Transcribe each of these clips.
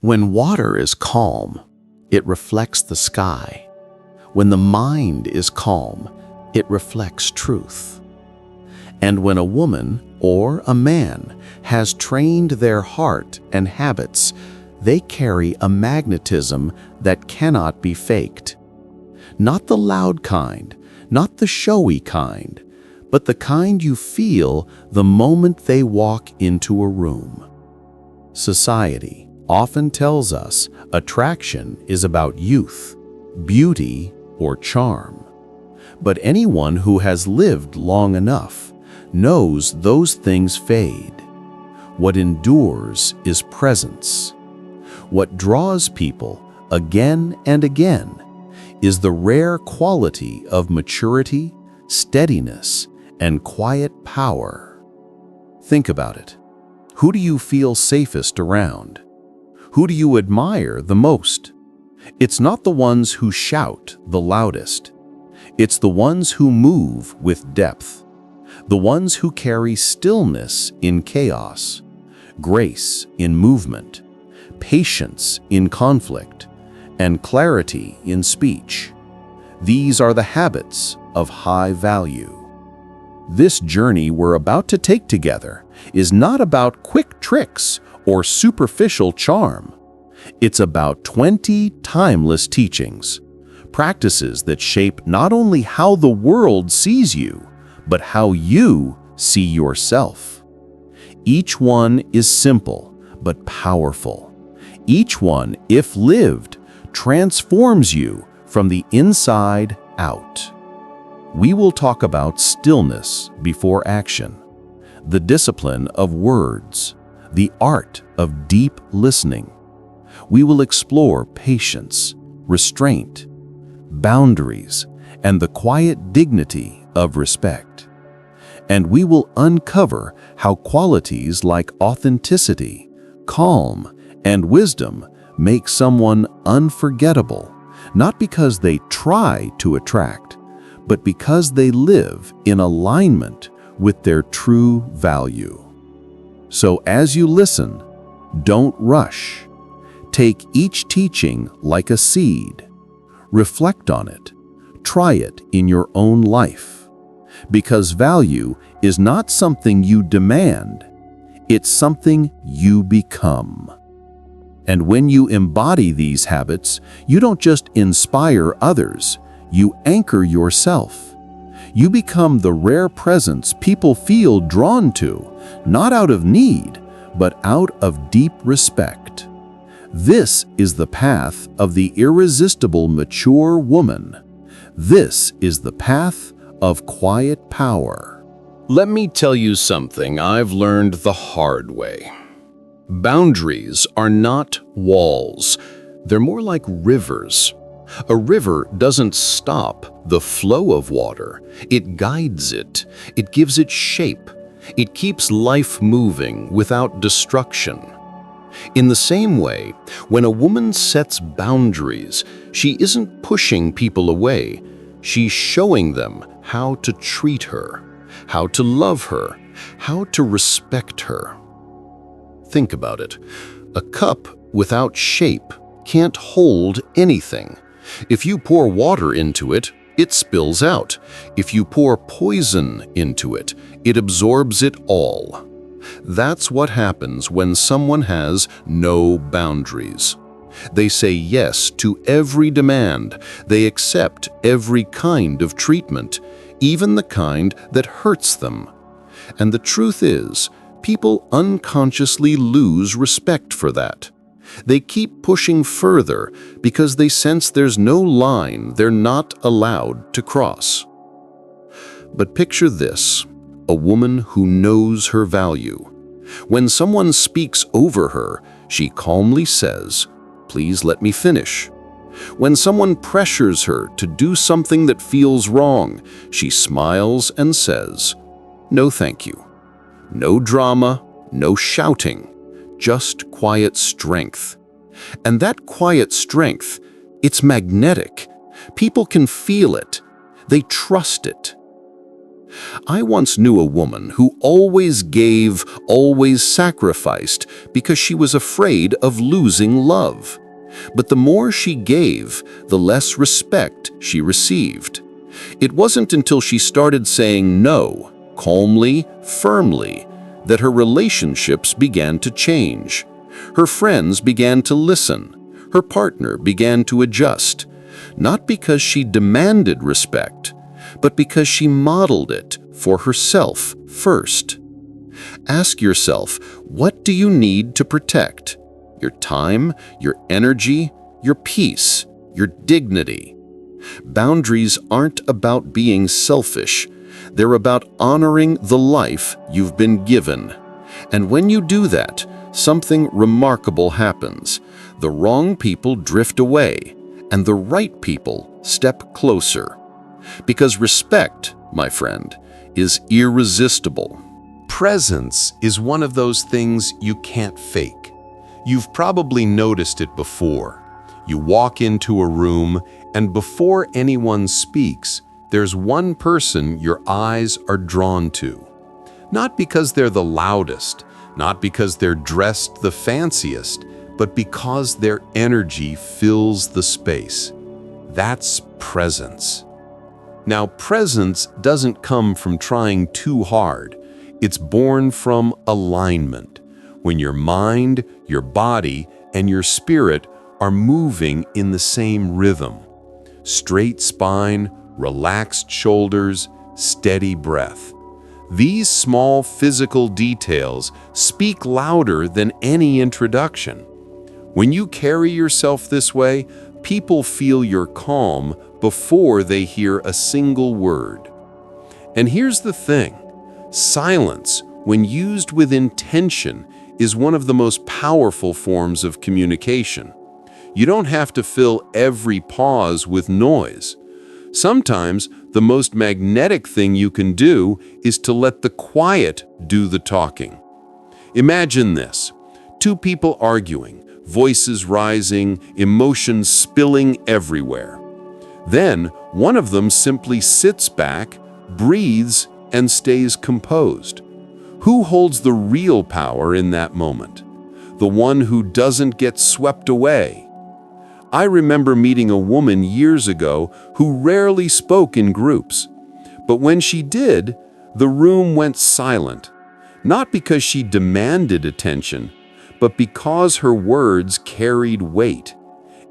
When water is calm, it reflects the sky. When the mind is calm, it reflects truth. And when a woman or a man has trained their heart and habits, they carry a magnetism that cannot be faked. Not the loud kind, not the showy kind, but the kind you feel the moment they walk into a room. Society often tells us attraction is about youth, beauty, or charm. But anyone who has lived long enough knows those things fade. What endures is presence. What draws people again and again is the rare quality of maturity, steadiness, and quiet power. Think about it. Who do you feel safest around? Who do you admire the most? It's not the ones who shout the loudest. It's the ones who move with depth, the ones who carry stillness in chaos, grace in movement, patience in conflict, and clarity in speech. These are the habits of high value. This journey we're about to take together is not about quick tricks or superficial charm. It's about 20 timeless teachings, practices that shape not only how the world sees you, but how you see yourself. Each one is simple but powerful. Each one, if lived, transforms you from the inside out. We will talk about stillness before action, the discipline of words, the art of deep listening. We will explore patience, restraint, boundaries, and the quiet dignity of respect. And we will uncover how qualities like authenticity, calm, and wisdom make someone unforgettable, not because they try to attract, but because they live in alignment with their true value. So as you listen, don't rush. Take each teaching like a seed. Reflect on it. Try it in your own life. Because value is not something you demand. It's something you become. And when you embody these habits, you don't just inspire others, you anchor yourself. You become the rare presence people feel drawn to, not out of need, but out of deep respect. This is the path of the irresistible mature woman. This is the path of quiet power. Let me tell you something I've learned the hard way. Boundaries are not walls. They're more like rivers. A river doesn't stop the flow of water. It guides it. It gives it shape. It keeps life moving without destruction. In the same way, when a woman sets boundaries, she isn't pushing people away. She's showing them how to treat her, how to love her, how to respect her. Think about it. A cup without shape can't hold anything. If you pour water into it, it spills out. If you pour poison into it, it absorbs it all. That's what happens when someone has no boundaries. They say yes to every demand. They accept every kind of treatment, even the kind that hurts them. And the truth is, people unconsciously lose respect for that. They keep pushing further because they sense there's no line they're not allowed to cross. But picture this, a woman who knows her value. When someone speaks over her, she calmly says, "Please let me finish." When someone pressures her to do something that feels wrong, she smiles and says, "No, thank you." No drama, no shouting, just quiet strength. And that quiet strength, it's magnetic. People can feel it. They trust it. I once knew a woman who always gave, always sacrificed because she was afraid of losing love. But the more she gave, the less respect she received. It wasn't until she started saying no, calmly, firmly, that her relationships began to change. Her friends began to listen. Her partner began to adjust, not because she demanded respect, but because she modeled it for herself first. Ask yourself, what do you need to protect? Your time, your energy, your peace, your dignity. Boundaries aren't about being selfish. They're about honoring the life you've been given. And when you do that, something remarkable happens. The wrong people drift away, and the right people step closer. Because respect, my friend, is irresistible. Presence is one of those things you can't fake. You've probably noticed it before. You walk into a room, and before anyone speaks, there's one person your eyes are drawn to. Not because they're the loudest, not because they're dressed the fanciest, but because their energy fills the space. That's presence. Now, presence doesn't come from trying too hard. It's born from alignment. When your mind, your body, and your spirit are moving in the same rhythm. Straight spine, relaxed shoulders, steady breath. These small physical details speak louder than any introduction. When you carry yourself this way, people feel your calm before they hear a single word. And here's the thing. Silence, when used with intention, is one of the most powerful forms of communication. You don't have to fill every pause with noise. Sometimes, the most magnetic thing you can do is to let the quiet do the talking. Imagine this. Two people arguing, voices rising, emotions spilling everywhere. Then, one of them simply sits back, breathes, and stays composed. Who holds the real power in that moment? The one who doesn't get swept away. I remember meeting a woman years ago who rarely spoke in groups. But when she did, the room went silent. Not because she demanded attention, but because her words carried weight.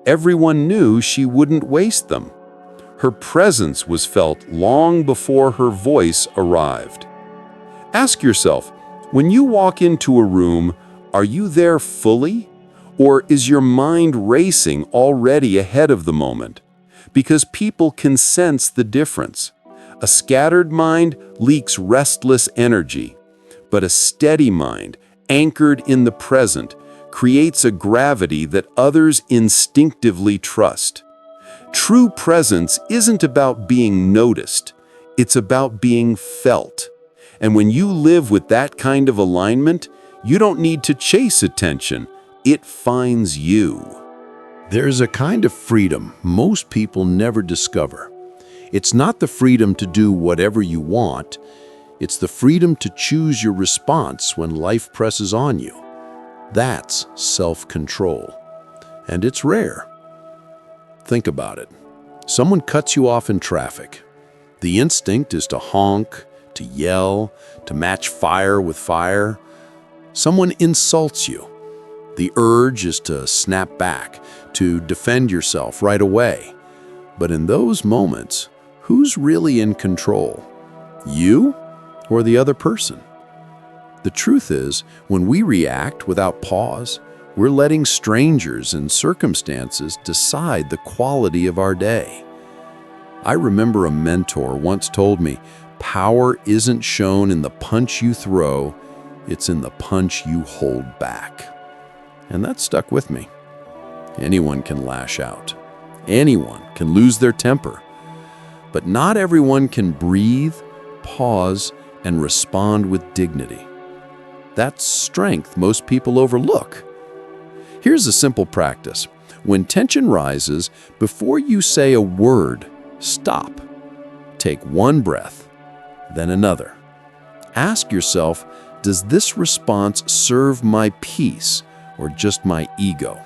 Everyone knew she wouldn't waste them. Her presence was felt long before her voice arrived. Ask yourself, when you walk into a room, are you there fully? Or is your mind racing already ahead of the moment? Because people can sense the difference. A scattered mind leaks restless energy, but a steady mind, anchored in the present, creates a gravity that others instinctively trust. True presence isn't about being noticed, it's about being felt. And when you live with that kind of alignment, you don't need to chase attention. It finds you. There's a kind of freedom most people never discover. It's not the freedom to do whatever you want. It's the freedom to choose your response when life presses on you. That's self-control. And it's rare. Think about it. Someone cuts you off in traffic. The instinct is to honk, to yell, to match fire with fire. Someone insults you. The urge is to snap back, to defend yourself right away. But in those moments, who's really in control? You or the other person? The truth is, when we react without pause, we're letting strangers and circumstances decide the quality of our day. I remember a mentor once told me, power isn't shown in the punch you throw, it's in the punch you hold back. And that stuck with me. Anyone can lash out. Anyone can lose their temper. But not everyone can breathe, pause, and respond with dignity. That's strength most people overlook. Here's a simple practice. When tension rises, before you say a word, stop. Take one breath. then another. Ask yourself, does this response serve my peace or just my ego?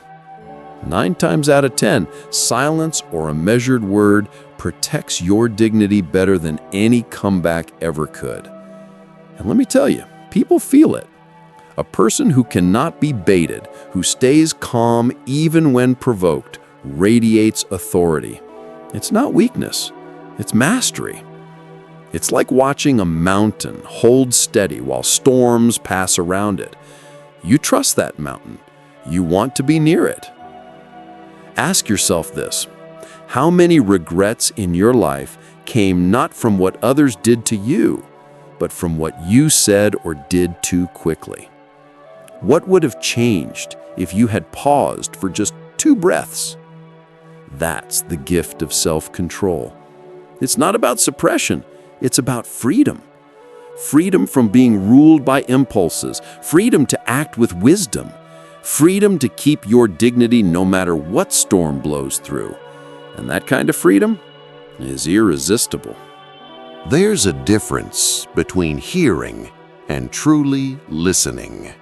9 times out of 10, silence or a measured word protects your dignity better than any comeback ever could. And let me tell you, people feel it. A person who cannot be baited, who stays calm even when provoked, radiates authority. It's not weakness, it's mastery. It's like watching a mountain hold steady while storms pass around it. You trust that mountain. You want to be near it. Ask yourself this: how many regrets in your life came not from what others did to you, but from what you said or did too quickly? What would have changed if you had paused for just 2 breaths? That's the gift of self-control. It's not about suppression. It's about freedom. Freedom from being ruled by impulses, freedom to act with wisdom, freedom to keep your dignity no matter what storm blows through. And that kind of freedom is irresistible. There's a difference between hearing and truly listening.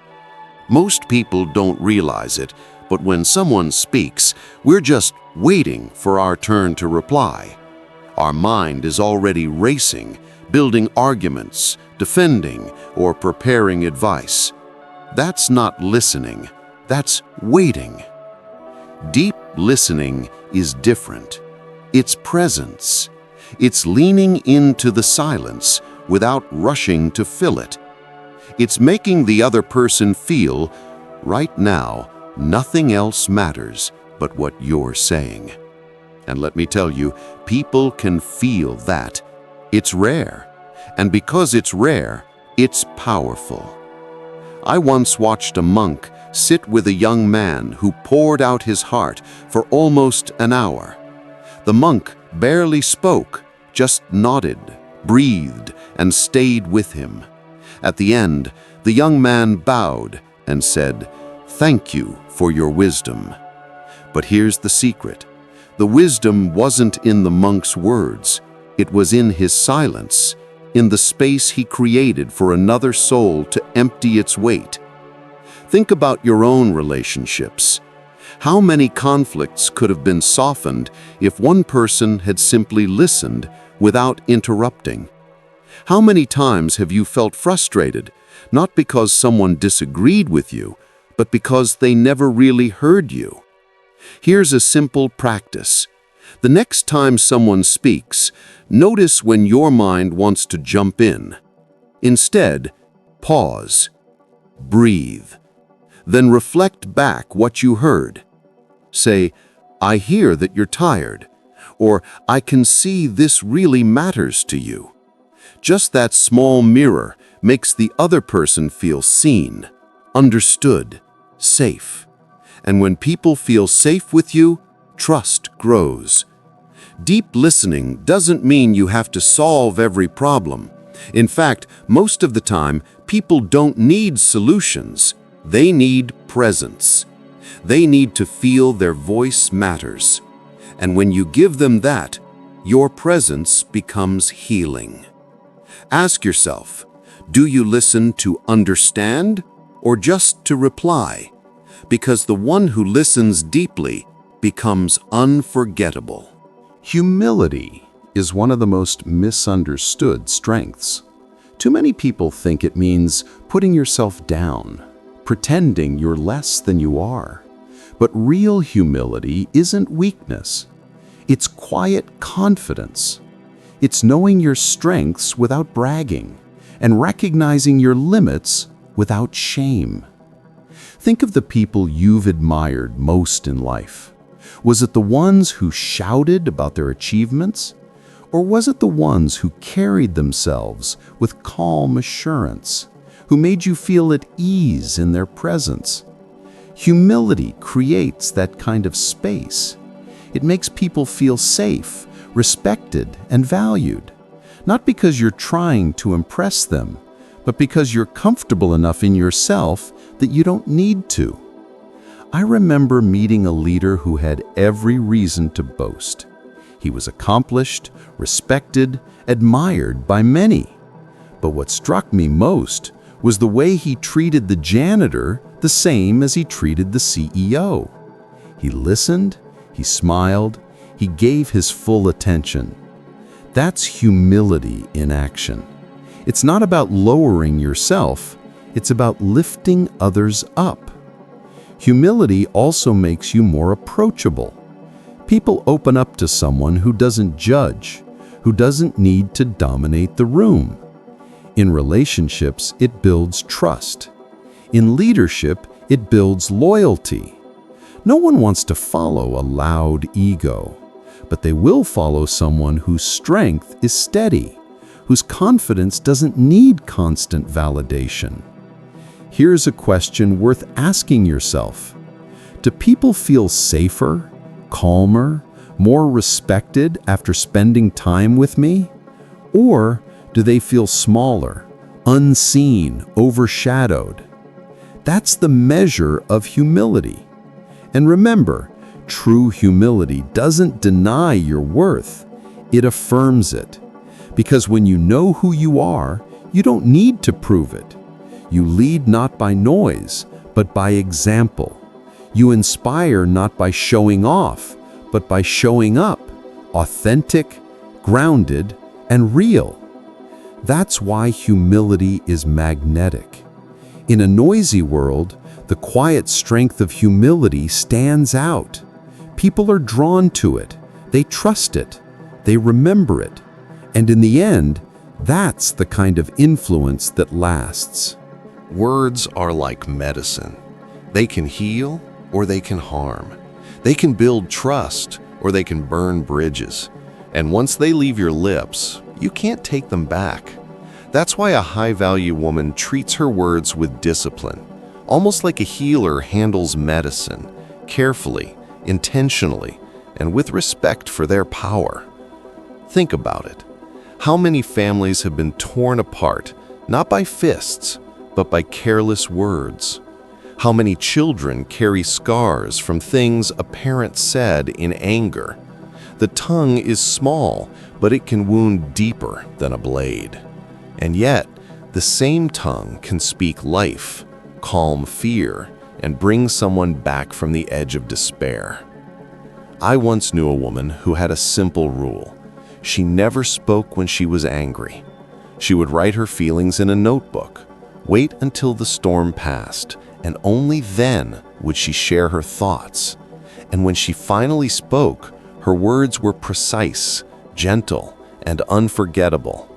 Most people don't realize it, but when someone speaks, we're just waiting for our turn to reply. Our mind is already racing, building arguments, defending, or preparing advice. That's not listening, that's waiting. Deep listening is different. It's presence. It's leaning into the silence without rushing to fill it. It's making the other person feel, right now, nothing else matters but what you're saying. And let me tell you, people can feel that. It's rare. And because it's rare, it's powerful. I once watched a monk sit with a young man who poured out his heart for almost an hour. The monk barely spoke, just nodded, breathed, and stayed with him. At the end, the young man bowed and said, "Thank you for your wisdom." But here's the secret. The wisdom wasn't in the monk's words. It was in his silence, in the space he created for another soul to empty its weight. Think about your own relationships. How many conflicts could have been softened if one person had simply listened without interrupting? How many times have you felt frustrated, not because someone disagreed with you, but because they never really heard you? Here's a simple practice. The next time someone speaks, notice when your mind wants to jump in. Instead, pause, breathe, then reflect back what you heard. Say, "I hear that you're tired," or "I can see this really matters to you." Just that small mirror makes the other person feel seen, understood, safe. And when people feel safe with you, trust grows. Deep listening doesn't mean you have to solve every problem. In fact, most of the time, people don't need solutions. They need presence. They need to feel their voice matters. And when you give them that, your presence becomes healing. Ask yourself, do you listen to understand or just to reply? Because the one who listens deeply becomes unforgettable. Humility is one of the most misunderstood strengths. Too many people think it means putting yourself down, pretending you're less than you are. But real humility isn't weakness. It's quiet confidence. It's knowing your strengths without bragging and recognizing your limits without shame. Think of the people you've admired most in life. Was it the ones who shouted about their achievements? Or was it the ones who carried themselves with calm assurance, who made you feel at ease in their presence? Humility creates that kind of space. It makes people feel safe, respected, and valued, not because you're trying to impress them, but because you're comfortable enough in yourself that you don't need to. I remember meeting a leader who had every reason to boast. He was accomplished, respected, admired by many. But what struck me most was the way he treated the janitor the same as he treated the CEO. He listened, he smiled, he gave his full attention. That's humility in action. It's not about lowering yourself, it's about lifting others up. Humility also makes you more approachable. People open up to someone who doesn't judge, who doesn't need to dominate the room. In relationships, it builds trust. In leadership, it builds loyalty. No one wants to follow a loud ego, but they will follow someone whose strength is steady, whose confidence doesn't need constant validation. Here's a question worth asking yourself. Do people feel safer, calmer, more respected after spending time with me? Or do they feel smaller, unseen, overshadowed? That's the measure of humility. And remember, true humility doesn't deny your worth, it affirms it. Because when you know who you are, you don't need to prove it. You lead not by noise, but by example. You inspire not by showing off, but by showing up, authentic, grounded, and real. That's why humility is magnetic. In a noisy world, the quiet strength of humility stands out. People are drawn to it, they trust it, they remember it. And in the end, that's the kind of influence that lasts. Words are like medicine. They can heal or they can harm. They can build trust or they can burn bridges. And once they leave your lips, you can't take them back. That's why a high-value woman treats her words with discipline, almost like a healer handles medicine, carefully, intentionally, and with respect for their power. Think about it. How many families have been torn apart, not by fists, but by careless words? How many children carry scars from things a parent said in anger? The tongue is small, but it can wound deeper than a blade. And yet, the same tongue can speak life, calm fear, and bring someone back from the edge of despair. I once knew a woman who had a simple rule. She never spoke when she was angry. She would write her feelings in a notebook, wait until the storm passed, and only then would she share her thoughts. And when she finally spoke, her words were precise, gentle, and unforgettable.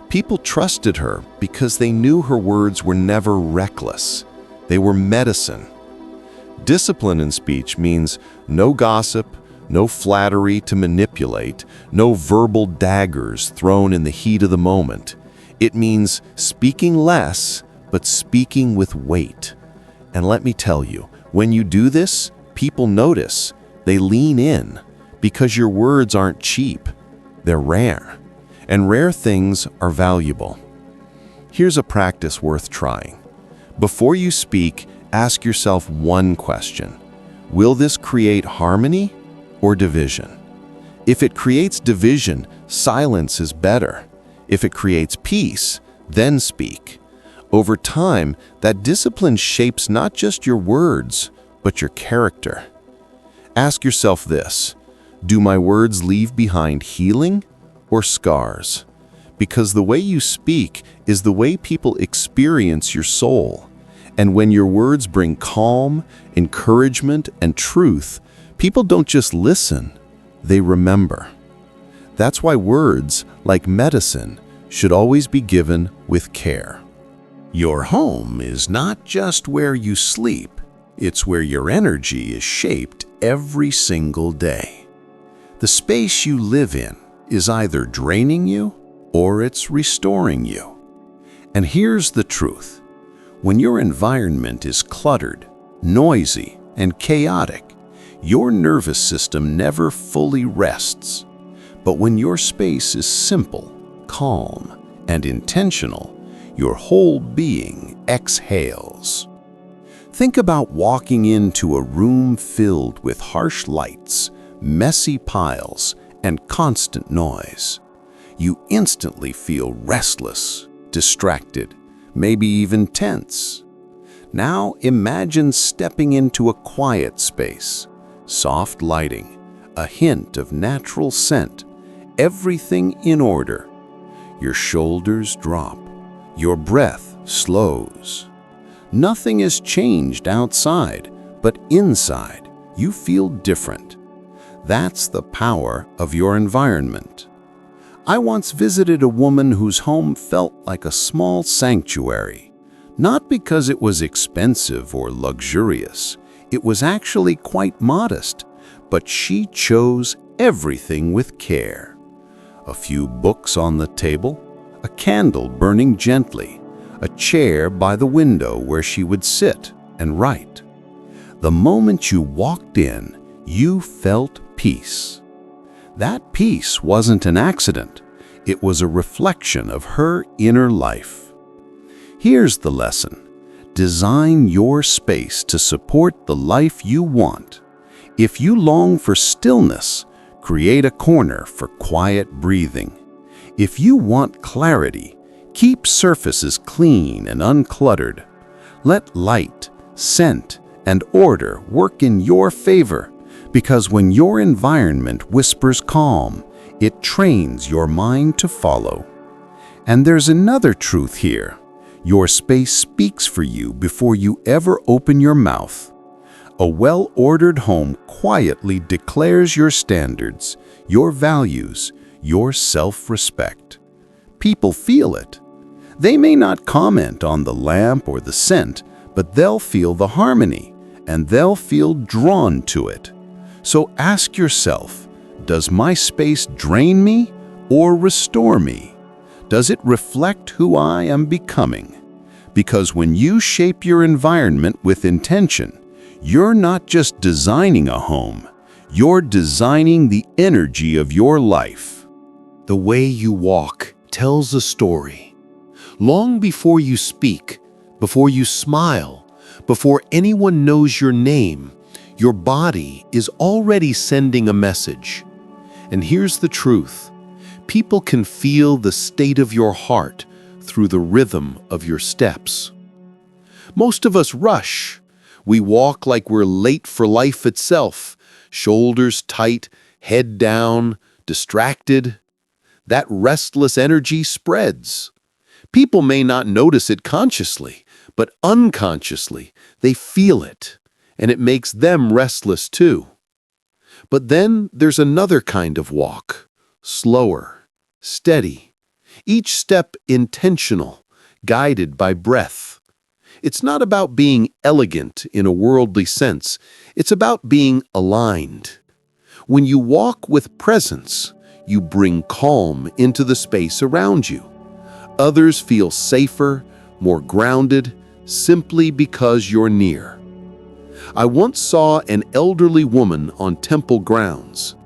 People trusted her because they knew her words were never reckless. They were medicine. Discipline in speech means no gossip, no flattery to manipulate, no verbal daggers thrown in the heat of the moment. It means speaking less, but speaking with weight. And let me tell you, when you do this, people notice. They lean in, because your words aren't cheap. They're rare. And rare things are valuable. Here's a practice worth trying. Before you speak, ask yourself one question. Will this create harmony or division? If it creates division, silence is better. If it creates peace, then speak. Over time, that discipline shapes not just your words, but your character. Ask yourself this: do my words leave behind healing or scars? Because the way you speak is the way people experience your soul. And when your words bring calm, encouragement, and truth, people don't just listen, they remember. That's why words, like medicine, should always be given with care. Your home is not just where you sleep, it's where your energy is shaped every single day. The space you live in is either draining you or it's restoring you. And here's the truth. When your environment is cluttered, noisy, and chaotic, your nervous system never fully rests. But when your space is simple, calm, and intentional, your whole being exhales. Think about walking into a room filled with harsh lights, messy piles, and constant noise. You instantly feel restless, distracted, maybe even tense. Now imagine stepping into a quiet space, soft lighting, a hint of natural scent, everything in order. Your shoulders drop, your breath slows. Nothing has changed outside, but inside you feel different. That's the power of your environment. I once visited a woman whose home felt like a small sanctuary. Not because it was expensive or luxurious. It was actually quite modest, but she chose everything with care. A few books on the table, a candle burning gently, a chair by the window where she would sit and write. The moment you walked in, you felt peace. That peace wasn't an accident. It was a reflection of her inner life. Here's the lesson. Design your space to support the life you want. If you long for stillness, create a corner for quiet breathing. If you want clarity, keep surfaces clean and uncluttered. Let light, scent, and order work in your favor, because when your environment whispers calm, it trains your mind to follow. And there's another truth here. Your space speaks for you before you ever open your mouth. A well-ordered home quietly declares your standards, your values, your self-respect. People feel it. They may not comment on the lamp or the scent, but they'll feel the harmony, and they'll feel drawn to it. So ask yourself, does my space drain me or restore me? Does it reflect who I am becoming? Because when you shape your environment with intention, you're not just designing a home, you're designing the energy of your life. The way you walk tells a story. Long before you speak, before you smile, before anyone knows your name, your body is already sending a message. And here's the truth. People can feel the state of your heart through the rhythm of your steps. Most of us rush. We walk like we're late for life itself, shoulders tight, head down, distracted. That restless energy spreads. People may not notice it consciously, but unconsciously, they feel it, and it makes them restless too. But then there's another kind of walk, slower, steady, each step intentional, guided by breath. It's not about being elegant in a worldly sense. It's about being aligned. When you walk with presence, you bring calm into the space around you. Others feel safer, more grounded, simply because you're near. I once saw an elderly woman on temple grounds.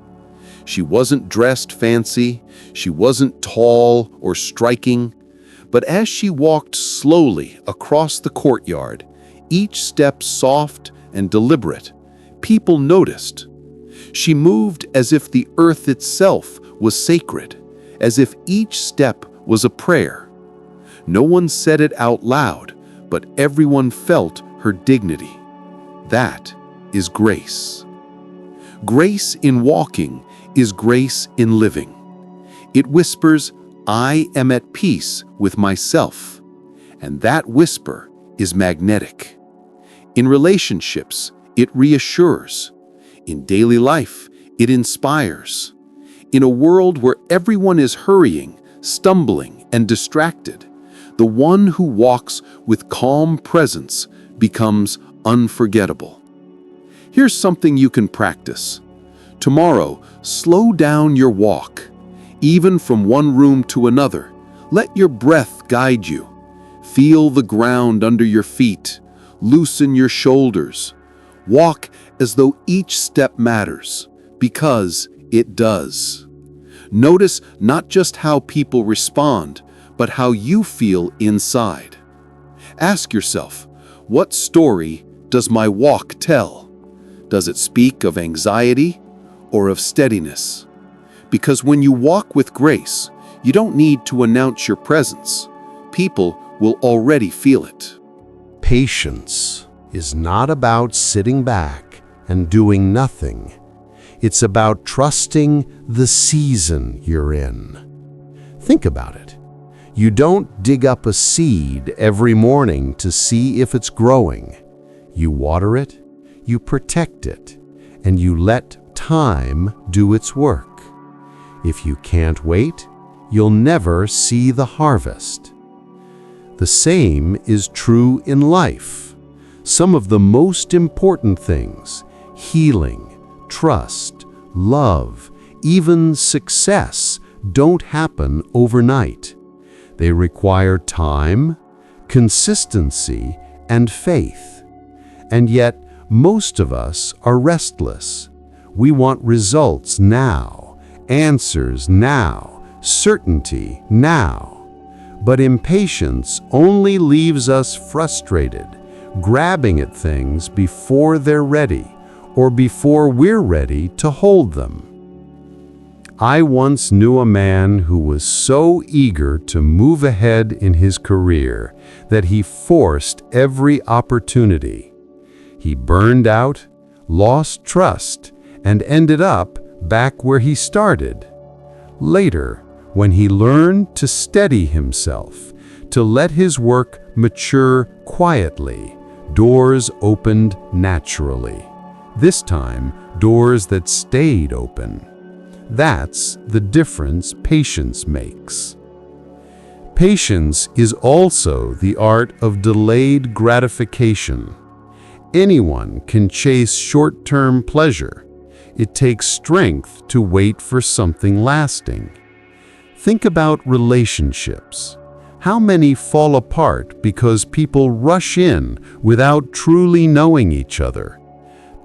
She wasn't dressed fancy, she wasn't tall or striking, but as she walked slowly across the courtyard, each step soft and deliberate, people noticed. She moved as if the earth itself was sacred, as if each step was a prayer. No one said it out loud, but everyone felt her dignity. That is grace. Grace in walking is grace in living. It whispers, I am at peace with myself. And that whisper is magnetic. In relationships, it reassures. In daily life, it inspires. In a world where everyone is hurrying, stumbling, and distracted, the one who walks with calm presence becomes unforgettable. Here's something you can practice. Tomorrow, slow down your walk. Even from one room to another, let your breath guide you. Feel the ground under your feet. Loosen your shoulders. Walk as though each step matters, because it does. Notice not just how people respond, but how you feel inside. Ask yourself, what story does my walk tell? Does it speak of anxiety or of steadiness? Because when you walk with grace, you don't need to announce your presence. people will already feel it. Patience is not about sitting back and doing nothing. It's about trusting the season you're in. Think about it. You don't dig up a seed every morning to see if it's growing. You water it, you protect it, and you let time do its work. If you can't wait, you'll never see the harvest. The same is true in life. Some of the most important things, healing, trust, love, even success, don't happen overnight. They require time, consistency, and faith. And yet, most of us are restless. We want results now, answers now, certainty now. But impatience only leaves us frustrated, grabbing at things before they're ready, or before we're ready to hold them. I once knew a man who was so eager to move ahead in his career that he forced every opportunity. He burned out, lost trust, and ended up back where he started. Later, when he learned to steady himself, to let his work mature quietly, doors opened naturally. This time, doors that stayed open. That's the difference patience makes. Patience is also the art of delayed gratification. Anyone can chase short-term pleasure. It takes strength to wait for something lasting. Think about relationships. How many fall apart because people rush in without truly knowing each other?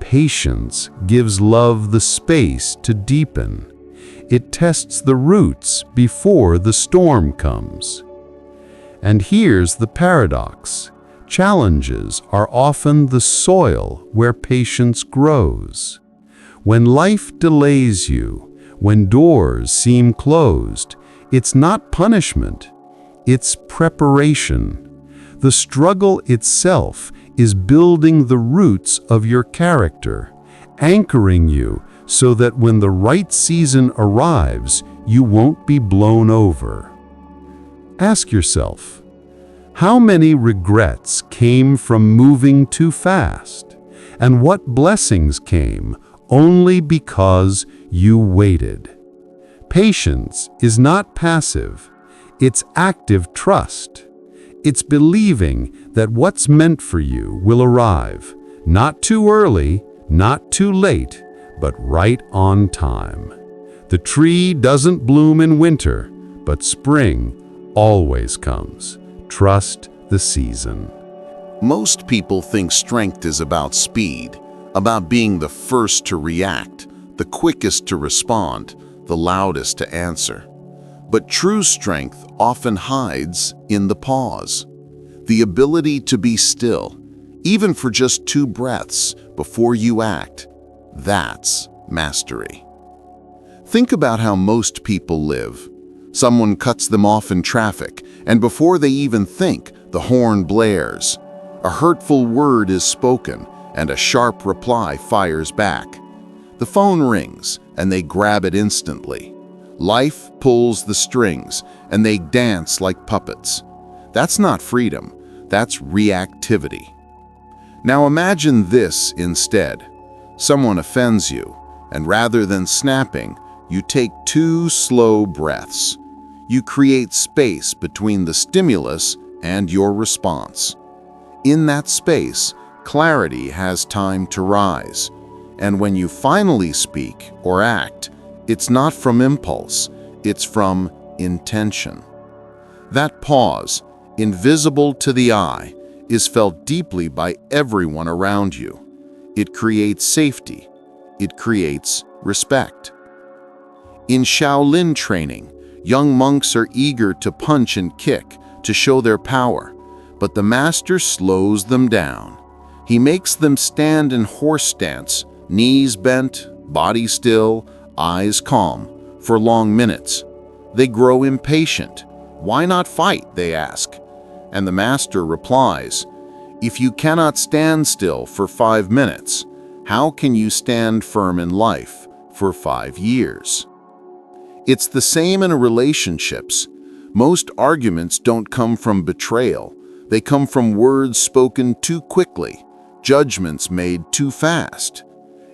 Patience gives love the space to deepen. It tests the roots before the storm comes. And here's the paradox. Challenges are often the soil where patience grows. When life delays you, when doors seem closed, it's not punishment, it's preparation. The struggle itself is building the roots of your character, anchoring you so that when the right season arrives, you won't be blown over. Ask yourself, how many regrets came from moving too fast? And what blessings came only because you waited? Patience is not passive, it's active trust. It's believing that what's meant for you will arrive, not too early, not too late, but right on time. The tree doesn't bloom in winter, but spring always comes. Trust the season. Most people think strength is about speed, about being the first to react, the quickest to respond, the loudest to answer. But true strength often hides in the pause, the ability to be still, even for just 2 breaths before you act. That's mastery. Think about how most people live. Someone cuts them off in traffic, and before they even think, the horn blares. A hurtful word is spoken, and a sharp reply fires back. The phone rings, and they grab it instantly. Life pulls the strings, and they dance like puppets. That's not freedom, that's reactivity. Now imagine this instead. Someone offends you, and rather than snapping, you take 2 slow breaths. You create space between the stimulus and your response. In that space, clarity has time to rise. And when you finally speak or act, it's not from impulse, it's from intention. That pause, invisible to the eye, is felt deeply by everyone around you. It creates safety. It creates respect. In Shaolin training, young monks are eager to punch and kick to show their power, but the master slows them down. He makes them stand in horse stance, knees bent, body still, eyes calm, for long minutes. They grow impatient, "Why not fight?" they ask. And the master replies, "If you cannot stand still for 5 minutes, how can you stand firm in life for 5 years?" It's the same in relationships. Most arguments don't come from betrayal. They come from words spoken too quickly, judgments made too fast.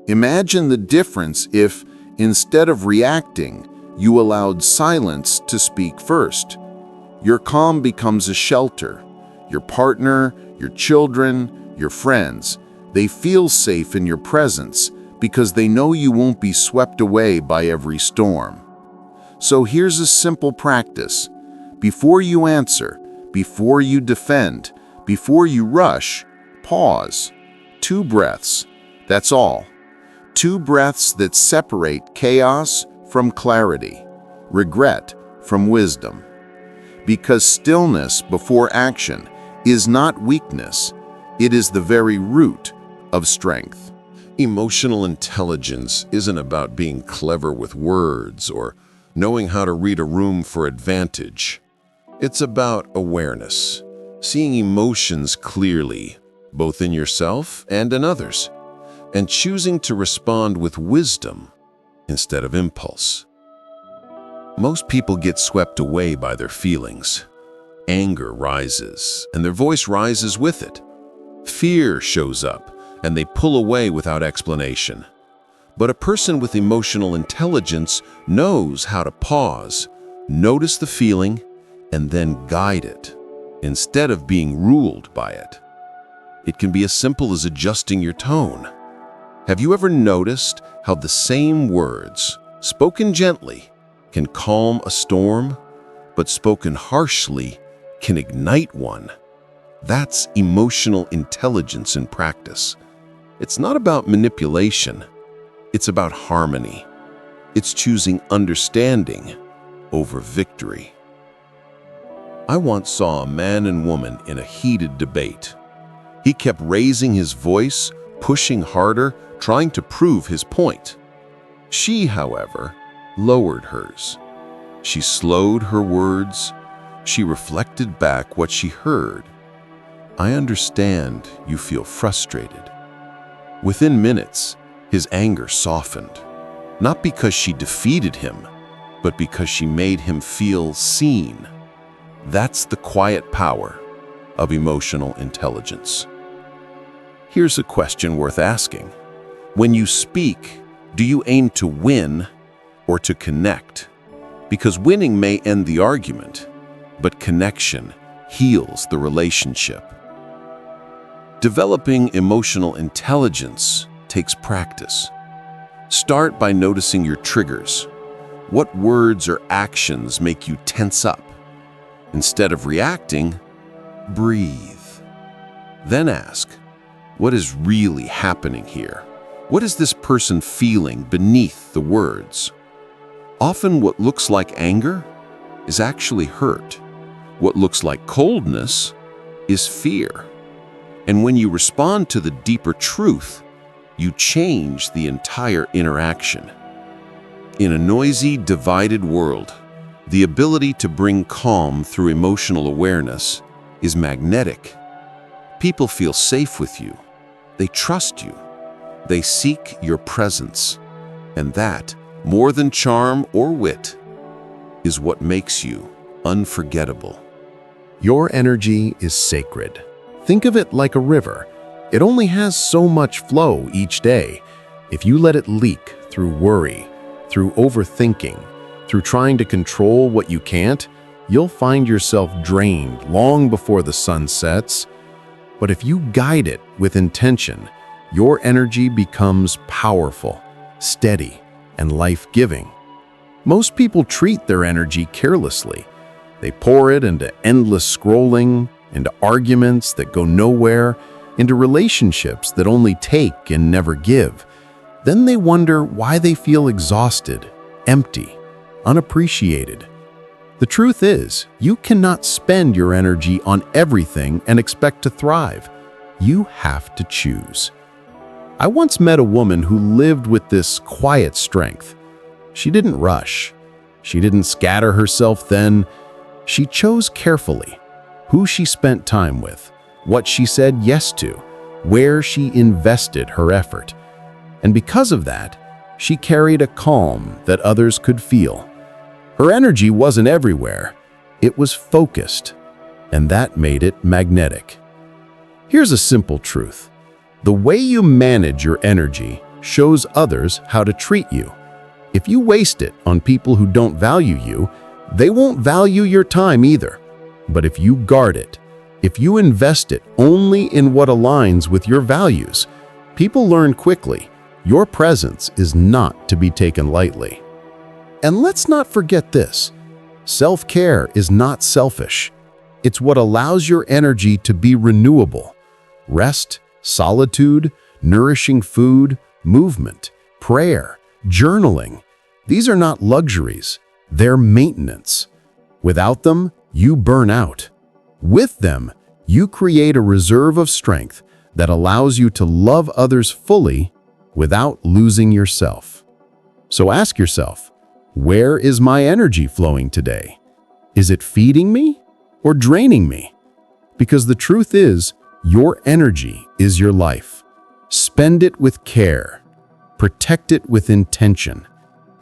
Imagine the difference if, instead of reacting, you allowed silence to speak first. Your calm becomes a shelter. Your partner, your children, your friends, they feel safe in your presence because they know you won't be swept away by every storm. So here's a simple practice. Before you answer, before you defend, before you rush, pause. 2 breaths. That's all. 2 breaths that separate chaos from clarity, regret from wisdom. Because stillness before action is not weakness, it is the very root of strength. Emotional intelligence isn't about being clever with words or knowing how to read a room for advantage. It's about awareness, seeing emotions clearly, both in yourself and in others, and choosing to respond with wisdom instead of impulse. Most people get swept away by their feelings. Anger rises, and their voice rises with it. Fear shows up, and they pull away without explanation. But a person with emotional intelligence knows how to pause, notice the feeling, and then guide it, instead of being ruled by it. It can be as simple as adjusting your tone. Have you ever noticed how the same words, spoken gently, can calm a storm, but spoken harshly can ignite one? That's emotional intelligence in practice. It's not about manipulation. It's about harmony. It's choosing understanding over victory. I once saw a man and woman in a heated debate. He kept raising his voice, pushing harder, trying to prove his point. She, however, lowered hers. She slowed her words. She reflected back what she heard. "I understand you feel frustrated." Within minutes, his anger softened, not because she defeated him, but because she made him feel seen. That's the quiet power of emotional intelligence. Here's a question worth asking. When you speak, do you aim to win or to connect? Because winning may end the argument, but connection heals the relationship. Developing emotional intelligence takes practice. Start by noticing your triggers. What words or actions make you tense up? Instead of reacting, breathe. Then ask, what is really happening here? What is this person feeling beneath the words? Often what looks like anger is actually hurt. What looks like coldness is fear. And when you respond to the deeper truth, you change the entire interaction. In a noisy, divided world, the ability to bring calm through emotional awareness is magnetic. People feel safe with you. They trust you. They seek your presence. And that, more than charm or wit, is what makes you unforgettable. Your energy is sacred. Think of it like a river. It only has so much flow each day. If you let it leak through worry, through overthinking, through trying to control what you can't, you'll find yourself drained long before the sun sets. But if you guide it with intention, your energy becomes powerful, steady, and life-giving. Most people treat their energy carelessly. They pour it into endless scrolling, into arguments that go nowhere, into relationships that only take and never give. Then they wonder why they feel exhausted, empty, unappreciated. The truth is, you cannot spend your energy on everything and expect to thrive. You have to choose. I once met a woman who lived with this quiet strength. She didn't rush. She didn't scatter herself then. She chose carefully who she spent time with, what she said yes to, where she invested her effort. And because of that, she carried a calm that others could feel. Her energy wasn't everywhere. It was focused, and that made it magnetic. Here's a simple truth. The way you manage your energy shows others how to treat you. If you waste it on people who don't value you, they won't value your time either. But if you guard it, if you invest it only in what aligns with your values, people learn quickly your presence is not to be taken lightly. And let's not forget this. Self-care is not selfish. It's what allows your energy to be renewable. Rest, solitude, nourishing food, movement, prayer, journaling. These are not luxuries. They're maintenance. Without them, you burn out. With them, you create a reserve of strength that allows you to love others fully without losing yourself. So ask yourself, where is my energy flowing today? Is it feeding me or draining me? Because the truth is, your energy is your life. Spend it with care. Protect it with intention.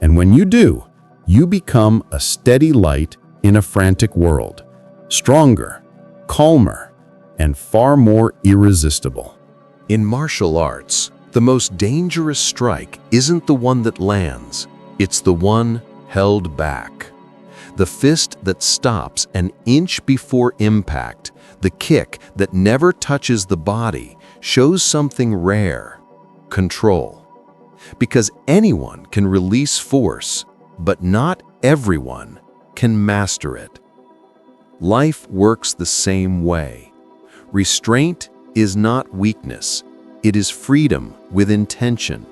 And when you do, you become a steady light in a frantic world, stronger, calmer, and far more irresistible. In martial arts, the most dangerous strike isn't the one that lands, it's the one held back. The fist that stops an inch before impact, the kick that never touches the body, shows something rare: control. Because anyone can release force, but not everyone can master it. Life works the same way. Restraint is not weakness. It is freedom with intention.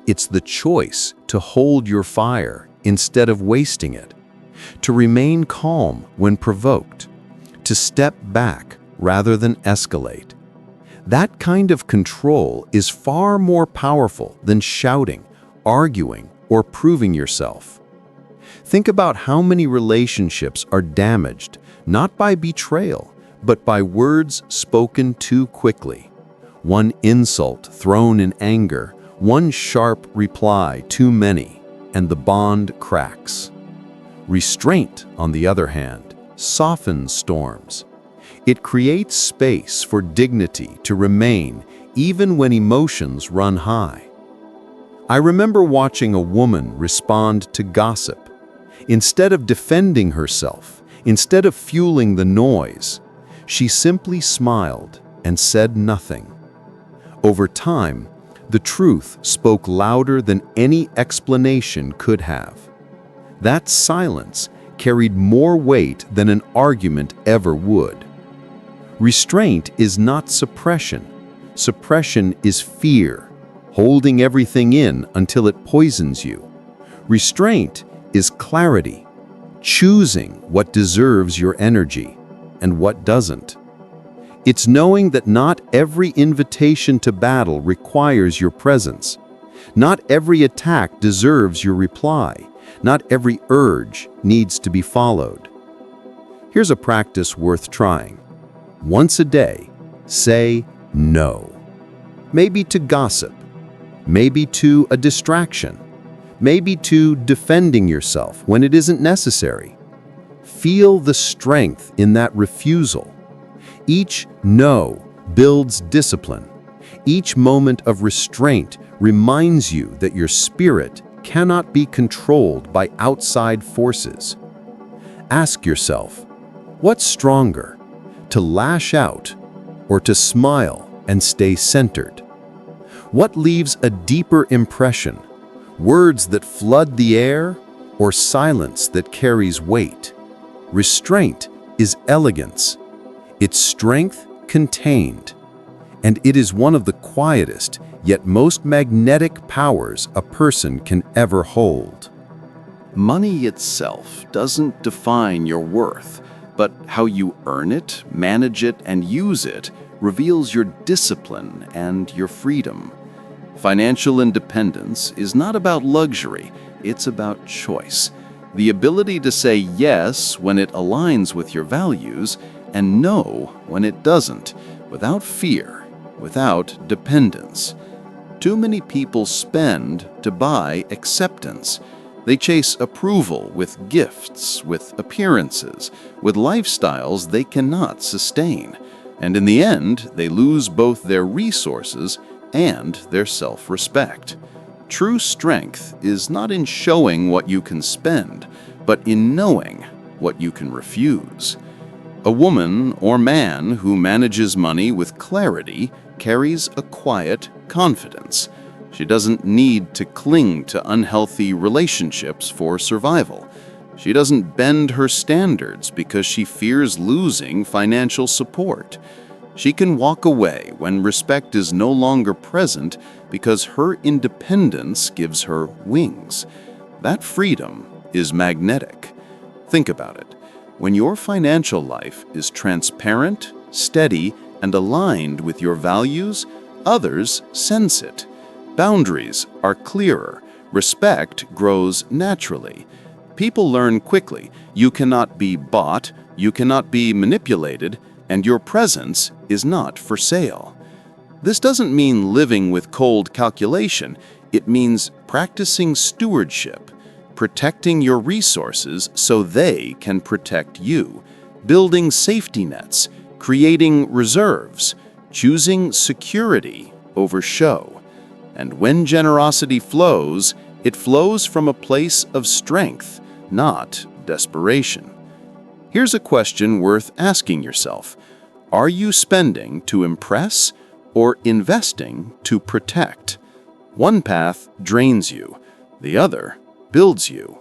It's the choice to hold your fire instead of wasting it, to remain calm when provoked, to step back rather than escalate. That kind of control is far more powerful than shouting, arguing, or proving yourself. Think about how many relationships are damaged, not by betrayal, but by words spoken too quickly. One insult thrown in anger, one sharp reply too many, and the bond cracks. Restraint, on the other hand, softens storms. It creates space for dignity to remain even when emotions run high. I remember watching a woman respond to gossip. Instead of defending herself, instead of fueling the noise, she simply smiled and said nothing. Over time, the truth spoke louder than any explanation could have. That silence carried more weight than an argument ever would. Restraint is not suppression. Suppression is fear, holding everything in until it poisons you. Restraint is clarity, choosing what deserves your energy and what doesn't. It's knowing that not every invitation to battle requires your presence. Not every attack deserves your reply. Not every urge needs to be followed. Here's a practice worth trying. Once a day, say no. Maybe to gossip, maybe to a distraction, maybe to defending yourself when it isn't necessary. Feel the strength in that refusal. Each no builds discipline. Each moment of restraint reminds you that your spirit cannot be controlled by outside forces. Ask yourself, what's stronger, to lash out or to smile and stay centered? What leaves a deeper impression, words that flood the air or silence that carries weight? Restraint is elegance. It's strength contained, and it is one of the quietest yet most magnetic powers a person can ever hold. Money itself doesn't define your worth, but how you earn it, manage it, and use it reveals your discipline and your freedom. Financial independence is not about luxury, it's about choice. The ability to say yes when it aligns with your values and no when it doesn't, without fear, without dependence. Too many people spend to buy acceptance. They chase approval with gifts, with appearances, with lifestyles they cannot sustain. And in the end, they lose both their resources and their self-respect. True strength is not in showing what you can spend, but in knowing what you can refuse. A woman or man who manages money with clarity carries a quiet confidence. She doesn't need to cling to unhealthy relationships for survival. She doesn't bend her standards because she fears losing financial support. She can walk away when respect is no longer present because her independence gives her wings. That freedom is magnetic. Think about it. When your financial life is transparent, steady, and aligned with your values, others sense it. Boundaries are clearer. Respect grows naturally. People learn quickly. You cannot be bought, you cannot be manipulated, and your presence is not for sale. This doesn't mean living with cold calculation. It means practicing stewardship, protecting your resources so they can protect you, building safety nets, creating reserves, choosing security over show. And when generosity flows, it flows from a place of strength, not desperation. Here's a question worth asking yourself. Are you spending to impress or investing to protect? One path drains you, the other builds you.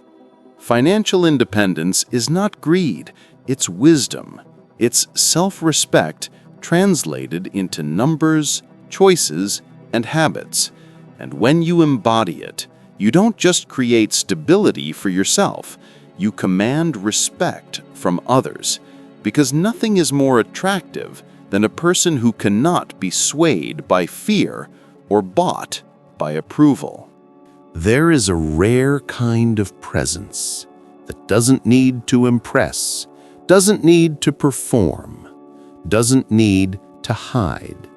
Financial independence is not greed, it's wisdom. It's self-respect translated into numbers, choices, and habits. And when you embody it, you don't just create stability for yourself, you command respect from others. Because nothing is more attractive than a person who cannot be swayed by fear or bought by approval. There is a rare kind of presence that doesn't need to impress, doesn't need to perform, doesn't need to hide.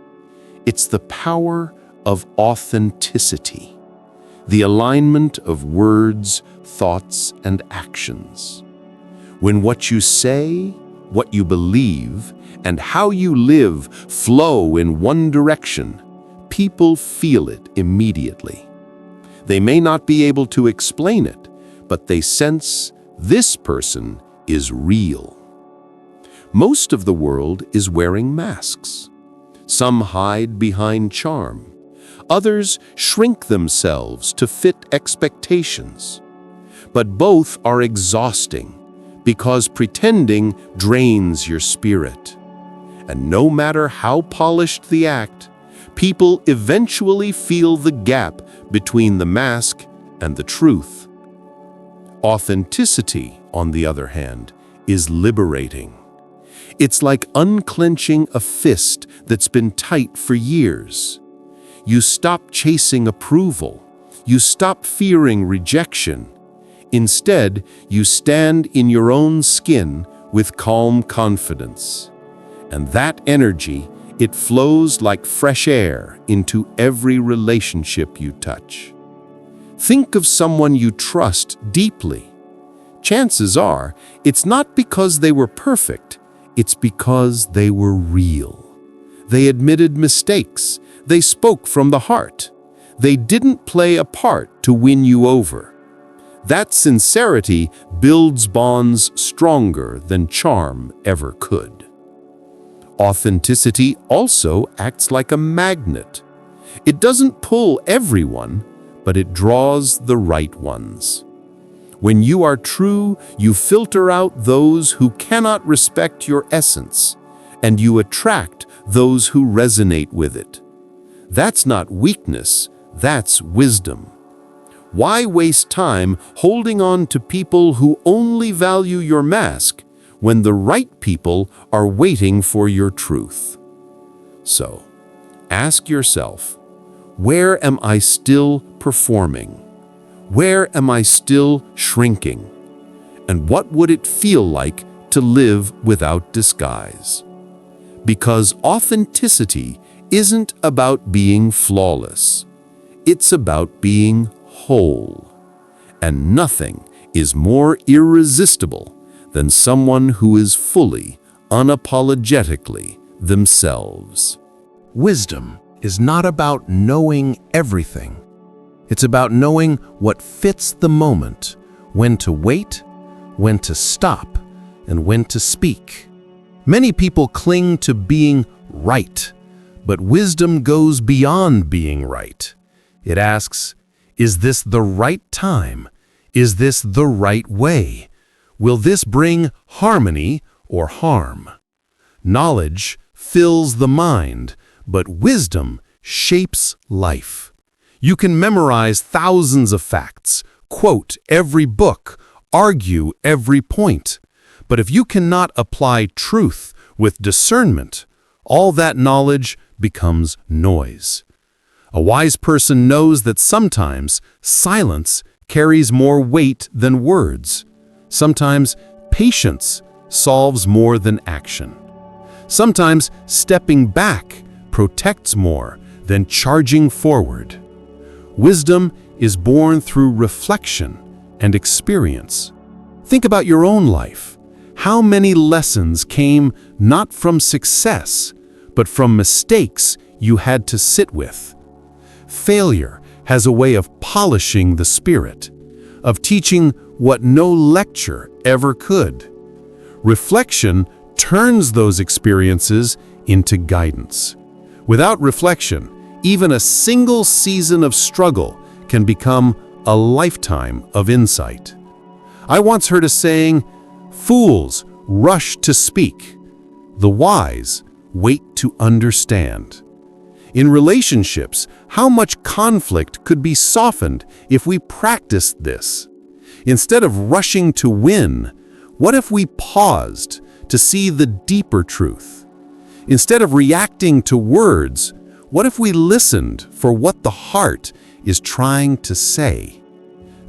It's the power of authenticity, the alignment of words, thoughts, and actions. When what you say, what you believe, and how you live flow in one direction, people feel it immediately. They may not be able to explain it, but they sense this person is real. Most of the world is wearing masks. Some hide behind charm. Others shrink themselves to fit expectations. But both are exhausting because pretending drains your spirit. And no matter how polished the act, people eventually feel the gap between the mask and the truth. Authenticity, on the other hand, is liberating. It's like unclenching a fist that's been tight for years. You stop chasing approval. You stop fearing rejection. Instead, you stand in your own skin with calm confidence. And that energy, it flows like fresh air into every relationship you touch. Think of someone you trust deeply. Chances are, it's not because they were perfect, it's because they were real. They admitted mistakes. They spoke from the heart. They didn't play a part to win you over. That sincerity builds bonds stronger than charm ever could. Authenticity also acts like a magnet. It doesn't pull everyone, but it draws the right ones. When you are true, you filter out those who cannot respect your essence, and you attract those who resonate with it. That's not weakness, that's wisdom. Why waste time holding on to people who only value your mask when the right people are waiting for your truth? So, ask yourself, where am I still performing? Where am I still shrinking? And what would it feel like to live without disguise? Because authenticity isn't about being flawless. It's about being whole. And nothing is more irresistible than someone who is fully, unapologetically themselves. Wisdom is not about knowing everything. It's about knowing what fits the moment, when to wait, when to stop, and when to speak. Many people cling to being right, but wisdom goes beyond being right. It asks, is this the right time? Is this the right way? Will this bring harmony or harm? Knowledge fills the mind, but wisdom shapes life. You can memorize thousands of facts, quote every book, argue every point. But if you cannot apply truth with discernment, all that knowledge becomes noise. A wise person knows that sometimes silence carries more weight than words. Sometimes patience solves more than action. Sometimes stepping back protects more than charging forward. Wisdom is born through reflection and experience. Think about your own life. How many lessons came not from success, but from mistakes you had to sit with? Failure has a way of polishing the spirit, of teaching what no lecture ever could. Reflection turns those experiences into guidance. Without reflection, even a single season of struggle can become a lifetime of insight. I once heard a saying, "Fools rush to speak. The wise wait to understand." In relationships, how much conflict could be softened if we practiced this? Instead of rushing to win, what if we paused to see the deeper truth? Instead of reacting to words, what if we listened for what the heart is trying to say?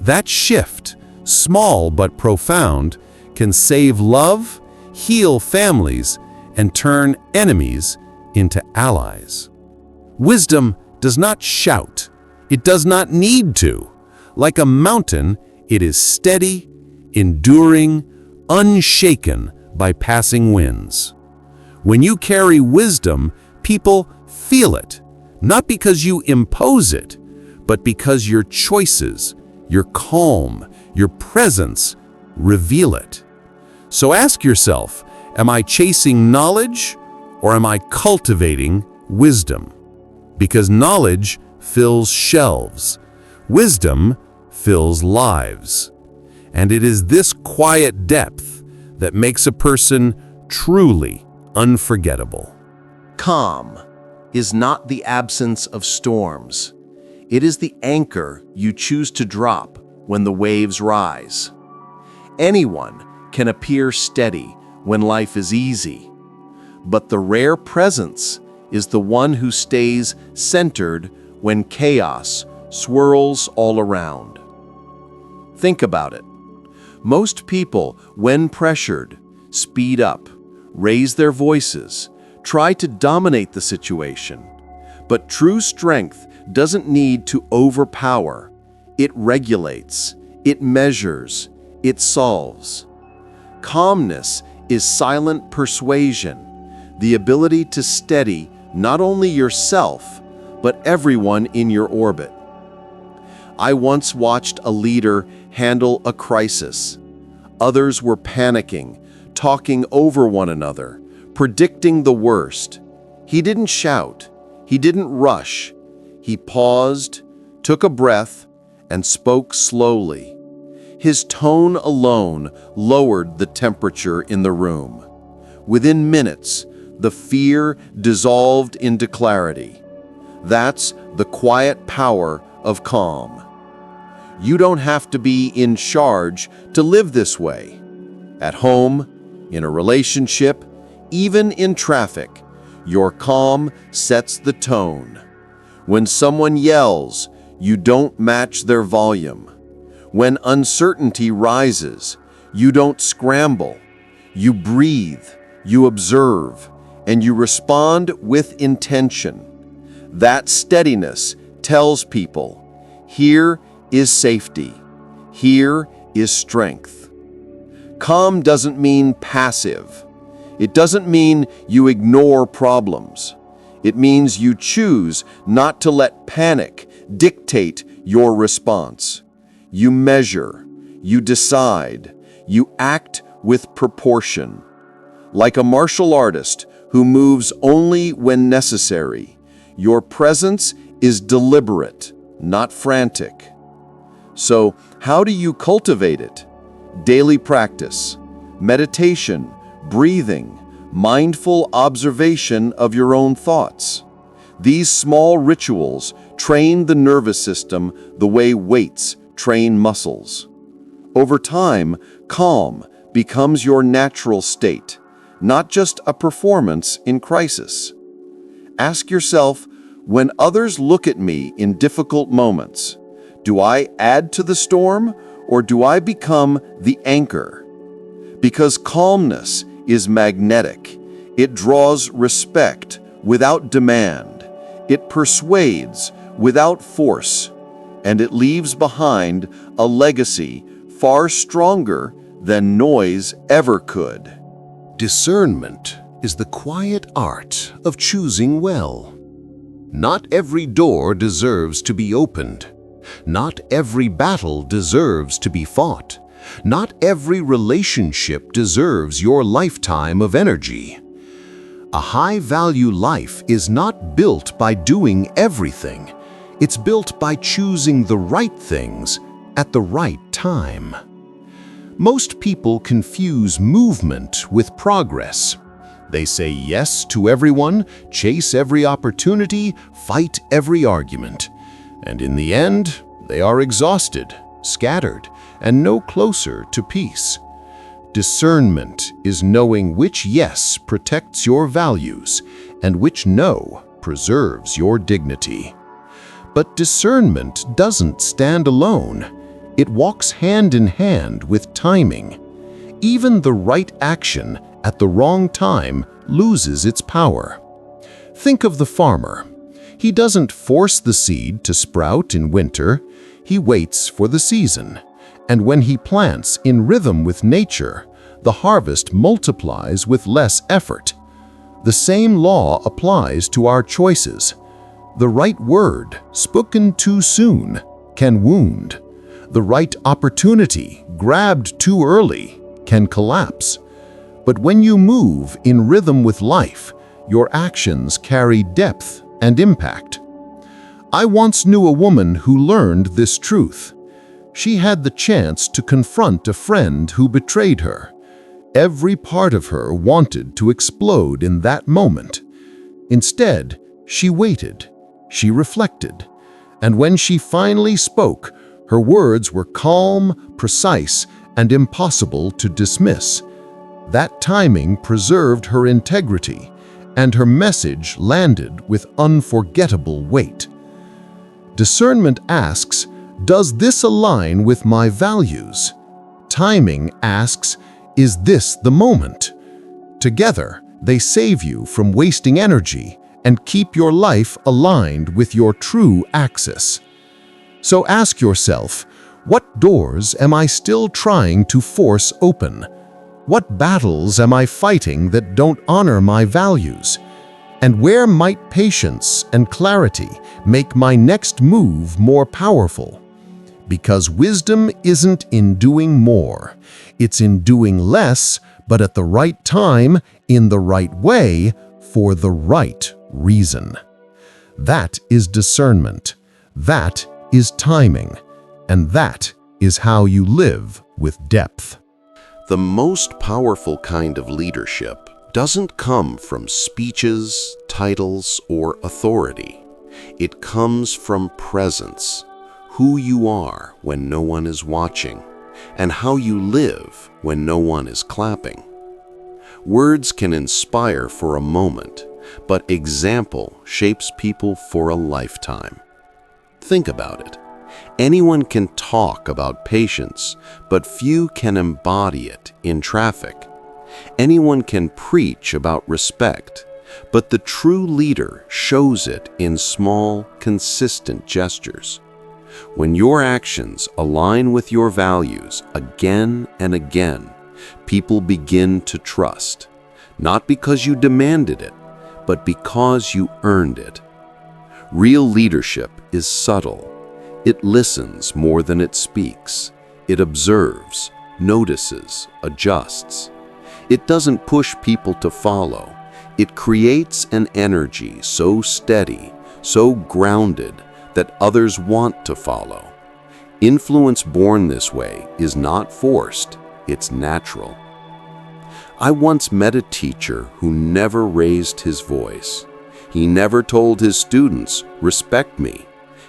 That shift, small but profound, can save love, heal families, and turn enemies into allies. Wisdom does not shout. It does not need to. Like a mountain, it is steady, enduring, unshaken by passing winds. When you carry wisdom, people feel it, not because you impose it, but because your choices, your calm, your presence reveal it. So ask yourself, am I chasing knowledge or am I cultivating wisdom? Because knowledge fills shelves, wisdom fills lives. And it is this quiet depth that makes a person truly unforgettable. Calm is not the absence of storms. It is the anchor you choose to drop when the waves rise. Anyone can appear steady when life is easy, but the rare presence is the one who stays centered when chaos swirls all around. Think about it. Most people, when pressured, speed up, raise their voices, try to dominate the situation. But true strength doesn't need to overpower. It regulates, it measures, it solves. Calmness is silent persuasion, the ability to steady not only yourself, but everyone in your orbit. I once watched a leader handle a crisis. Others were panicking, talking over one another, predicting the worst. He didn't shout. He didn't rush. He paused, took a breath, and spoke slowly. His tone alone lowered the temperature in the room. Within minutes, the fear dissolved into clarity. That's the quiet power of calm. You don't have to be in charge to live this way. At home, in a relationship, even in traffic, your calm sets the tone. When someone yells, you don't match their volume. When uncertainty rises, You don't scramble. You breathe, you observe, and you respond with intention. That steadiness tells people, here is safety, here is strength. Calm doesn't mean passive. It doesn't mean you ignore problems. It means you choose not to let panic dictate your response. You measure, you decide, you act with proportion. Like a martial artist who moves only when necessary, your presence is deliberate, not frantic. So, how do you cultivate it? Daily practice, meditation, breathing, mindful observation of your own thoughts. These small rituals train the nervous system the way weights train muscles. Over time, calm becomes your natural state, not just a performance in crisis. Ask yourself, when others look at me in difficult moments, do I add to the storm or do I become the anchor? Because calmness is magnetic. It draws respect without demand. It persuades without force. And it leaves behind a legacy far stronger than noise ever could. Discernment is the quiet art of choosing well. Not every door deserves to be opened. Not every battle deserves to be fought. Not every relationship deserves your lifetime of energy. A high-value life is not built by doing everything. It's built by choosing the right things at the right time. Most people confuse movement with progress. They say yes to everyone, chase every opportunity, fight every argument. And in the end, they are exhausted, scattered, and no closer to peace. Discernment is knowing which yes protects your values and which no preserves your dignity. But discernment doesn't stand alone. It walks hand in hand with timing. Even the right action at the wrong time loses its power. Think of the farmer. He doesn't force the seed to sprout in winter. He waits for the season. And when he plants in rhythm with nature, the harvest multiplies with less effort. The same law applies to our choices. The right word, spoken too soon, can wound. The right opportunity, grabbed too early, can collapse. But when you move in rhythm with life, your actions carry depth and impact. I once knew a woman who learned this truth. She had the chance to confront a friend who betrayed her. Every part of her wanted to explode in that moment. Instead, she waited. She reflected. And when she finally spoke, her words were calm, precise, and impossible to dismiss. That timing preserved her integrity, and her message landed with unforgettable weight. Discernment asks, does this align with my values? Timing asks, is this the moment? Together, they save you from wasting energy and keep your life aligned with your true axis. So ask yourself, what doors am I still trying to force open? What battles am I fighting that don't honor my values? And where might patience and clarity make my next move more powerful? Because wisdom isn't in doing more. It's in doing less, but at the right time, in the right way, for the right reason. That is discernment. That is timing. And that is how you live with depth. The most powerful kind of leadership doesn't come from speeches, titles, or authority. It comes from presence, who you are when no one is watching, and how you live when no one is clapping. Words can inspire for a moment, but example shapes people for a lifetime. Think about it. Anyone can talk about patience, but few can embody it in traffic. Anyone can preach about respect, but the true leader shows it in small, consistent gestures. When your actions align with your values again and again, people begin to trust, not because you demanded it, but because you earned it. Real leadership is subtle. It listens more than it speaks. It observes, notices, adjusts. It doesn't push people to follow. It creates an energy so steady, so grounded, that others want to follow. Influence born this way is not forced, it's natural. I once met a teacher who never raised his voice. He never told his students, "Respect me."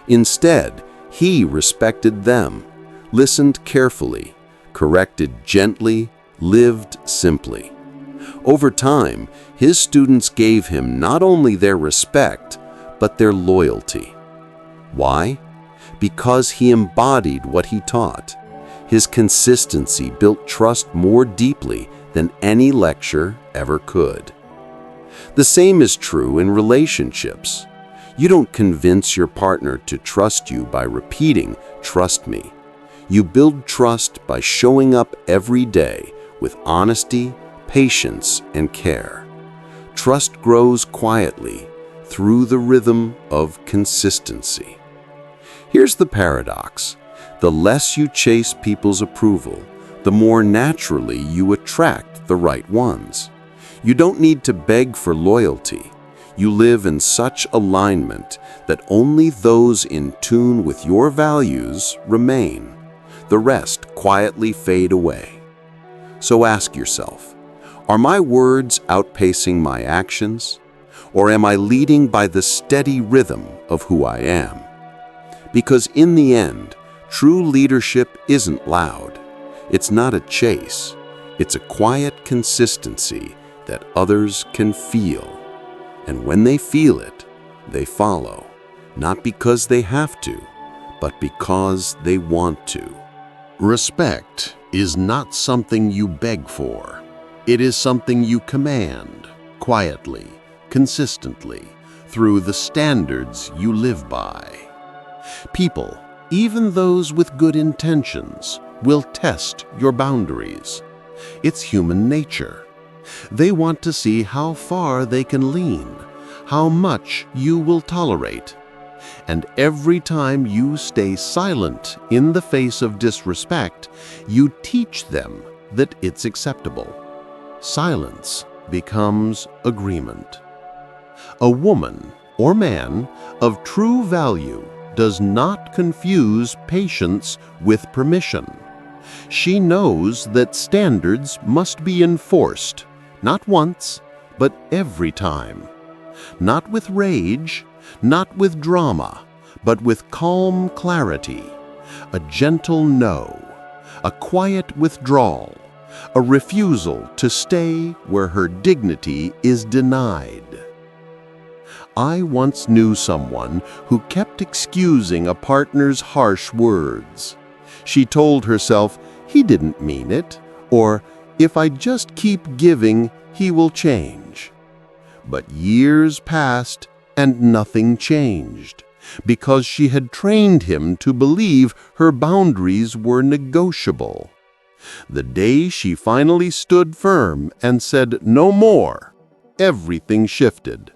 Instead, he respected them, listened carefully, corrected gently, lived simply. Over time, his students gave him not only their respect, but their loyalty. Why? Because he embodied what he taught. His consistency built trust more deeply than any lecture ever could. The same is true in relationships. You don't convince your partner to trust you by repeating, "Trust me." You build trust by showing up every day with honesty, patience, and care. Trust grows quietly through the rhythm of consistency. Here's the paradox. The less you chase people's approval, the more naturally you attract the right ones. You don't need to beg for loyalty. You live in such alignment that only those in tune with your values remain. The rest quietly fade away. So ask yourself, are my words outpacing my actions? Or am I leading by the steady rhythm of who I am? Because in the end, true leadership isn't loud. It's not a chase. It's a quiet consistency that others can feel. And when they feel it, they follow, not because they have to, but because they want to. Respect is not something you beg for. It is something you command, quietly, consistently, through the standards you live by. People, even those with good intentions, will test your boundaries. It's human nature. They want to see how far they can lean, how much you will tolerate. And every time you stay silent in the face of disrespect, you teach them that it's acceptable. Silence becomes agreement. A woman or man of true value does not confuse patience with permission. She knows that standards must be enforced, not once, but every time. Not with rage, not with drama, but with calm clarity, a gentle no, a quiet withdrawal, a refusal to stay where her dignity is denied. I once knew someone who kept excusing a partner's harsh words. She told herself, "He didn't mean it," or "If I just keep giving, he will change." But years passed and nothing changed, because she had trained him to believe her boundaries were negotiable. The day she finally stood firm and said no more, everything shifted.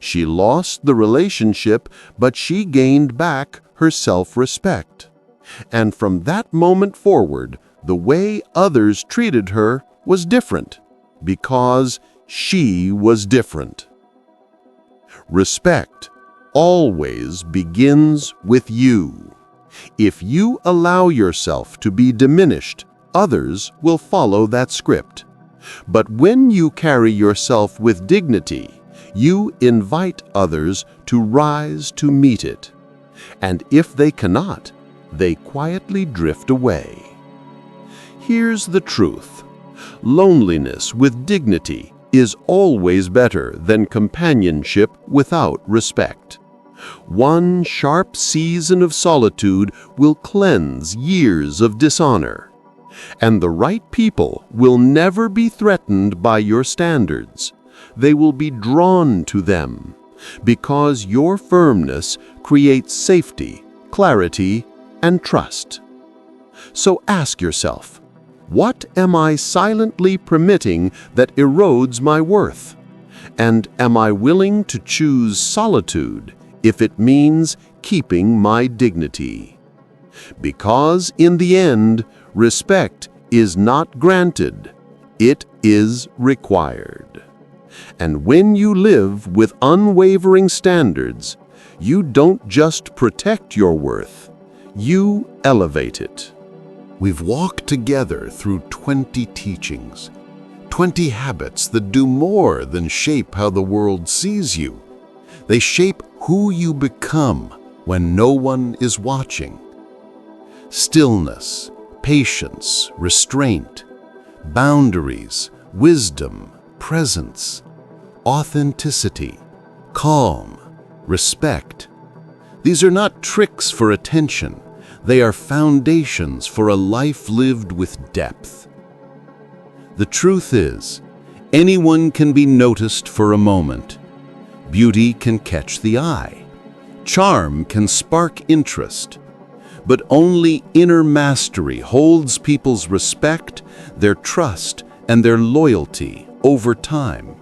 She lost the relationship, but she gained back her self-respect. And from that moment forward, the way others treated her was different, because she was different. Respect always begins with you. If you allow yourself to be diminished, others will follow that script. But when you carry yourself with dignity, you invite others to rise to meet it. And if they cannot, they quietly drift away. Here's the truth. Loneliness with dignity is always better than companionship without respect. One sharp season of solitude will cleanse years of dishonor. And the right people will never be threatened by your standards. They will be drawn to them, because your firmness creates safety, clarity, and trust. So ask yourself, what am I silently permitting that erodes my worth? And am I willing to choose solitude if it means keeping my dignity? Because in the end, respect is not granted, it is required. And when you live with unwavering standards, you don't just protect your worth, you elevate it. We've walked together through 20 teachings, 20 habits that do more than shape how the world sees you. They shape who you become when no one is watching. Stillness, patience, restraint, boundaries, wisdom, presence, authenticity, calm, respect. These are not tricks for attention. They are foundations for a life lived with depth. The truth is, anyone can be noticed for a moment. Beauty can catch the eye. Charm can spark interest. But only inner mastery holds people's respect, their trust, and their loyalty over time.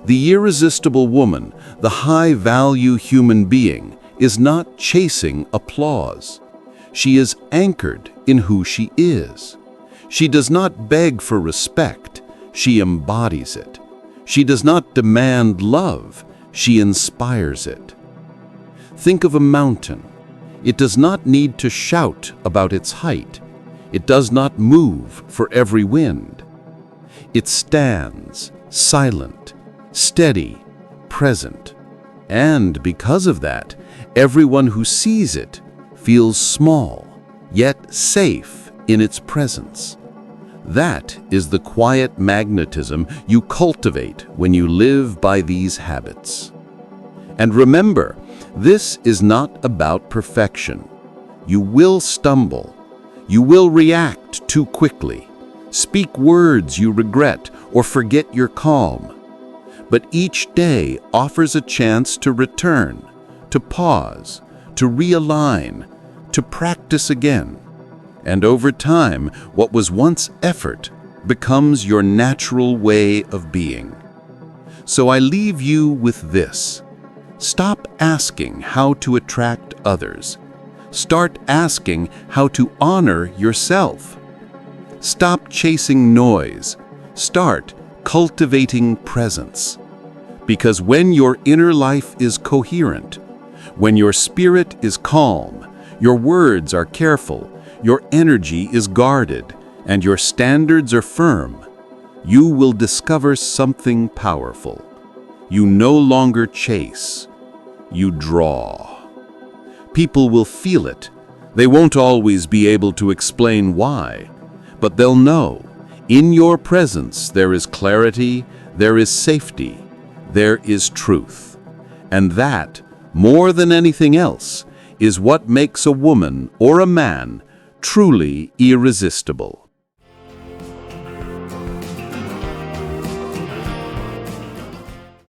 The irresistible woman, the high-value human being, is not chasing applause. She is anchored in who she is. She does not beg for respect, she embodies it. She does not demand love, she inspires it. Think of a mountain. It does not need to shout about its height. It does not move for every wind. It stands, silent, steady, present. And because of that, everyone who sees it feels small, yet safe in its presence. That is the quiet magnetism you cultivate when you live by these habits. And remember, this is not about perfection. You will stumble. You will react too quickly, speak words you regret, or forget your calm. But each day offers a chance to return, to pause, to realign, to practice again. And over time, what was once effort becomes your natural way of being. So I leave you with this. Stop asking how to attract others. Start asking how to honor yourself. Stop chasing noise. Start cultivating presence. Because when your inner life is coherent, when your spirit is calm, your words are careful, your energy is guarded, and your standards are firm, you will discover something powerful. You no longer chase, you draw. People will feel it. They won't always be able to explain why, but they'll know. In your presence there is clarity, there is safety, there is truth. And that, more than anything else, is what makes a woman or a man truly irresistible.